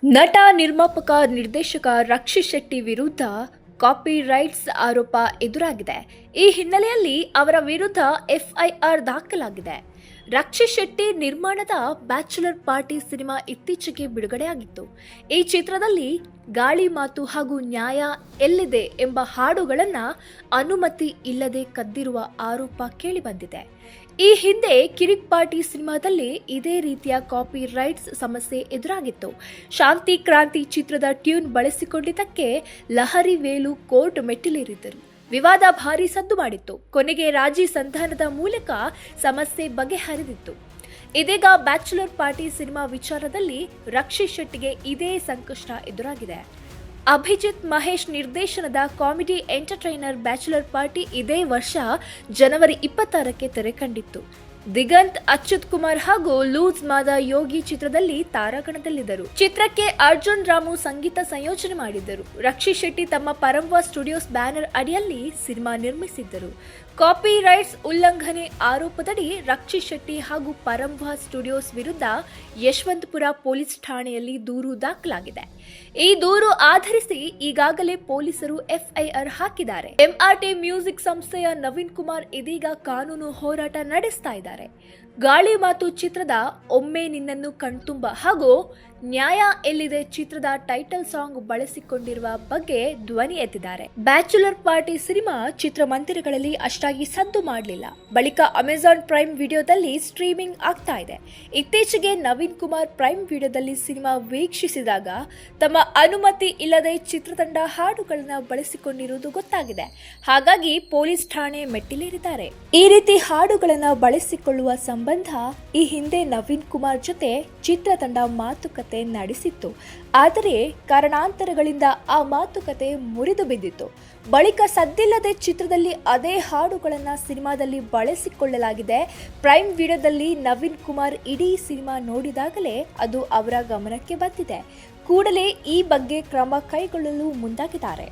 ನಟ, ನಿರ್ಮಾಪಕ, ನಿರ್ದೇಶಕ ರಕ್ಷಿತ್ ಶೆಟ್ಟಿ ವಿರುದ್ಧ ಕಾಪಿ ರೈಟ್ಸ್ ಆರೋಪ ಎದುರಾಗಿದೆ. ಈ ಹಿನ್ನೆಲೆಯಲ್ಲಿ ಅವರ ವಿರುದ್ಧ ಎಫ್ಐಆರ್ ದಾಖಲಾಗಿದೆ. ರಕ್ಷಿತ್ ಶೆಟ್ಟಿ ನಿರ್ಮಾಣದ ಬ್ಯಾಚುಲರ್ ಪಾರ್ಟಿ ಸಿನಿಮಾ ಇತ್ತೀಚೆಗೆ ಬಿಡುಗಡೆಯಾಗಿತ್ತು. ಈ ಚಿತ್ರದಲ್ಲಿ ಗಾಳಿ ಮಾತು ಹಾಗೂ ನ್ಯಾಯ ಎಲ್ಲಿದೆ ಎಂಬ ಹಾಡುಗಳನ್ನು ಅನುಮತಿ ಇಲ್ಲದೆ ಕದ್ದಿರುವ ಆರೋಪ ಕೇಳಿಬಂದಿದೆ. ಈ ಹಿಂದೆ ಕಿರಿಕ್ ಪಾರ್ಟಿ ಸಿನಿಮಾದಲ್ಲಿ ಇದೇ ರೀತಿಯ ಕಾಪಿ ರೈಟ್ಸ್ ಸಮಸ್ಯೆ ಎದುರಾಗಿತ್ತು. ಶಾಂತಿ ಕ್ರಾಂತಿ ಚಿತ್ರದ ಟ್ಯೂನ್ ಬಳಸಿಕೊಂಡಿದ್ದಕ್ಕೆ ಲಹರಿ ವೇಲು ಕೋರ್ಟ್ ಮೆಟ್ಟಿಲೇರಿದ್ದರು. ವಿವಾದ ಭಾರೀ ಸದ್ದು ಮಾಡಿತ್ತು. ಕೊನೆಗೆ ರಾಜಿ ಸಂಧಾನದ ಮೂಲಕ ಸಮಸ್ಯೆ ಬಗೆಹರಿದಿತ್ತು. ಇದೀಗ ಬ್ಯಾಚುಲರ್ ಪಾರ್ಟಿ ಸಿನಿಮಾ ವಿಚಾರದಲ್ಲಿ ರಕ್ಷಿತ್ ಶೆಟ್ಟಿಗೆ ಇದೇ ಸಂಕಷ್ಟ ಎದುರಾಗಿದೆ. ಅಭಿಜಿತ್ ಮಹೇಶ್ ನಿರ್ದೇಶನದ ಕಾಮಿಡಿ ಎಂಟರ್ಟೈನರ್ ಬ್ಯಾಚುಲರ್ ಪಾರ್ಟಿ ಇದೇ ವರ್ಷ ಜನವರಿ 26ಕ್ಕೆ ತೆರೆ ಕಂಡಿತ್ತು. ದಿಗಂತ್, ಅಚ್ಯುತ್ ಕುಮಾರ್ ಹಾಗೂ ಲೂಸ್ ಮಾದ ಯೋಗಿ ಚಿತ್ರದಲ್ಲಿ ತಾರಾಗಣದಲ್ಲಿದ್ದರು. ಚಿತ್ರಕ್ಕೆ ಅರ್ಜುನ್ ರಾಮು ಸಂಗೀತ ಸಂಯೋಜನೆ ಮಾಡಿದ್ದರು. ರಕ್ಷಿತ್ ಶೆಟ್ಟಿ ತಮ್ಮ ಪರಂವಾ ಸ್ಟುಡಿಯೋಸ್ ಬ್ಯಾನರ್ ಅಡಿಯಲ್ಲಿ ಸಿನಿಮಾ ನಿರ್ಮಿಸಿದ್ದರು. ಕಾಪಿ ರೈಟ್ಸ್ ಉಲ್ಲಂಘನೆ ಆರೋಪದಡಿ ರಕ್ಷಿತ್ ಶೆಟ್ಟಿ ಹಾಗೂ ಪರಂವಾ ಸ್ಟುಡಿಯೋಸ್ ವಿರುದ್ಧ ಯಶವಂತಪುರ ಪೊಲೀಸ್ ಠಾಣೆಯಲ್ಲಿ ದೂರು ದಾಖಲಾಗಿದೆ. ಈ ದೂರು ಆಧರಿಸಿ ಈಗಾಗಲೇ ಪೊಲೀಸರು ಎಫ್ಐಆರ್ ಹಾಕಿದ್ದಾರೆ. ಎಂಆರ್ಟಿ ಮ್ಯೂಸಿಕ್ ಸಂಸ್ಥೆಯ ನವೀನ್ ಕುಮಾರ್ ಇದೀಗ ಕಾನೂನು ಹೋರಾಟ ನಡೆಸ್ತಾ ಇದ್ದಾರೆ. ಗಾಳಿ ಮಾತು ಚಿತ್ರದ ಒಮ್ಮೆ ನಿನ್ನನ್ನು ಕಣ್ತುಂಬ ಹಾಗೂ ನ್ಯಾಯ ಎಲ್ಲಿದೆ ಚಿತ್ರದ ಟೈಟಲ್ ಸಾಂಗ್ ಬಳಸಿಕೊಂಡಿರುವ ಬಗ್ಗೆ ಧ್ವನಿ ಎತ್ತಿದ್ದಾರೆ. ಬ್ಯಾಚುಲರ್ ಪಾರ್ಟಿ ಸಿನಿಮಾ ಚಿತ್ರಮಂದಿರಗಳಲ್ಲಿ ಅಷ್ಟಾಗಿ ಸದ್ದು ಮಾಡಲಿಲ್ಲ. ಬಳಿಕ ಅಮೆಜಾನ್ ಪ್ರೈಮ್ ವಿಡಿಯೋದಲ್ಲಿ ಸ್ಟ್ರೀಮಿಂಗ್ ಆಗ್ತಾ ಇದೆ. ಇತ್ತೀಚೆಗೆ ನವೀನ್ ಕುಮಾರ್ ಪ್ರೈಮ್ ವಿಡಿಯೋದಲ್ಲಿ ಸಿನಿಮಾ ವೀಕ್ಷಿಸಿದಾಗ ತಮ್ಮ ಅನುಮತಿ ಇಲ್ಲದೆ ಚಿತ್ರತಂಡ ಹಾಡುಗಳನ್ನು ಬಳಸಿಕೊಂಡಿರುವುದು ಗೊತ್ತಾಗಿದೆ. ಹಾಗಾಗಿ ಪೊಲೀಸ್ ಠಾಣೆ ಮೆಟ್ಟಿಲೇರಿದ್ದಾರೆ. ಈ ರೀತಿ ಹಾಡುಗಳನ್ನು ಬಳಸಿಕೊಳ್ಳುವ ಸಂಬಂಧ ಈ ಹಿಂದೆ ನವೀನ್ ಕುಮಾರ್ ಜೊತೆ ಚಿತ್ರತಂಡ ಮಾತುಕತೆ ನಡೆಸಿತ್ತು. ಆದರೆ ಕಾರಣಾಂತರಗಳಿಂದ ಆ ಮಾತುಕತೆ ಮುರಿದು ಬಿದ್ದಿತ್ತು. ಬಳಿಕ ಸದ್ದಿಲ್ಲದೆ ಚಿತ್ರದಲ್ಲಿ ಅದೇ ಹಾಡುಗಳನ್ನು ಸಿನಿಮಾದಲ್ಲಿ ಬಳಸಿಕೊಳ್ಳಲಾಗಿದೆ. ಪ್ರೈಮ್ ವಿಡಿಯೋದಲ್ಲಿ ನವೀನ್ ಕುಮಾರ್ ಇಡೀ ಸಿನಿಮಾ ನೋಡಿದಾಗಲೇ ಅದು ಅವರ ಗಮನಕ್ಕೆ ಬಂದಿದೆ. ಕೂಡಲೇ ಈ ಬಗ್ಗೆ ಕ್ರಮ ಕೈಗೊಳ್ಳಲು ಮುಂದಾಗಿದ್ದಾರೆ.